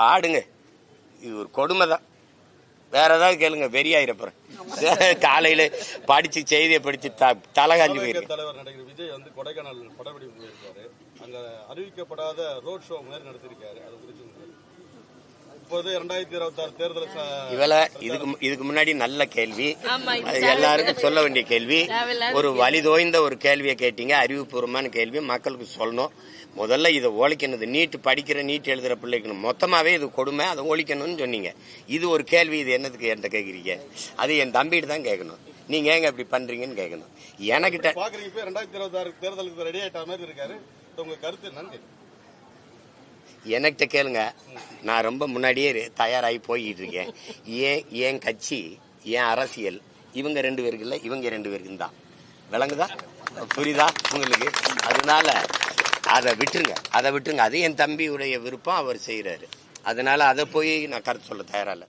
ஆடுங்க. இது ஒரு கொடுமை தான். வேற ஏதாவது கேளுங்க, வெறியாயிரப்புறம். காலையில படிச்சு செய்தியை படிச்சு தலகாஞ்சி போயிருக்கு. தலைவர் நடிகர் விஜய் வந்து கொடைக்கானல் படப்பிடிப்பு போயிருக்காரு. அங்க அறிவிக்கப்படாத ரோட் ஷோ மாதிரி நடத்திருக்காரு. அது குறித்து இப்போது 2026 தேர்தல் இவள இதுக்கு முன்னாடி நல்ல கேள்வி, எல்லாருக்கும் சொல்ல வேண்டிய கேள்வி. ஒரு வலிதோய்ந்த ஒரு கேள்வியை கேட்டீங்க, அறிவுபூர்வமான கேள்வி, மக்களுக்கு சொல்லணும். முதல்ல இதை ஒழிக்கணும். நீட் படிக்கிற நீட் எழுதுற பிள்ளைக்கணும் மொத்தமாவே இது கொடுமை, அதை ஒழிக்கணும்னு சொன்னீங்க. இது ஒரு கேள்வி, இது என்னதுக்கு என்கிட்ட கேட்குறீங்க? அது என் தம்பிட்டு தான் கேட்கணும். நீங்க ஏங்க இப்படி பண்றீங்கன்னு கேட்கணும். எனக்கிட்ட பாக்குறீங்க 2026 தேர்தலுக்கு ரெடி ஆயிட்ட மாதிரி இருக்காரு. உங்க கருத்து என்னன்னு என்கிட்ட கேளுங்க. நான் ரொம்ப முன்னாடியே தயாராகி போய்கிட்டு இருக்கேன். ஏன் கட்சி, ஏன் அரசியல், இவங்க 2 பேருக்கு இல்லை, இவங்க 2 பேருக்கு தான். விளங்குதா? புரியுதா உங்களுக்கு? அதனால அதை விட்டுருங்க. அது என் தம்பியுடைய விருப்பம், அவர் செய்யறாரு. அதனால அதை போய் நான் கருத்து சொல்ல தயாரா இல்லை.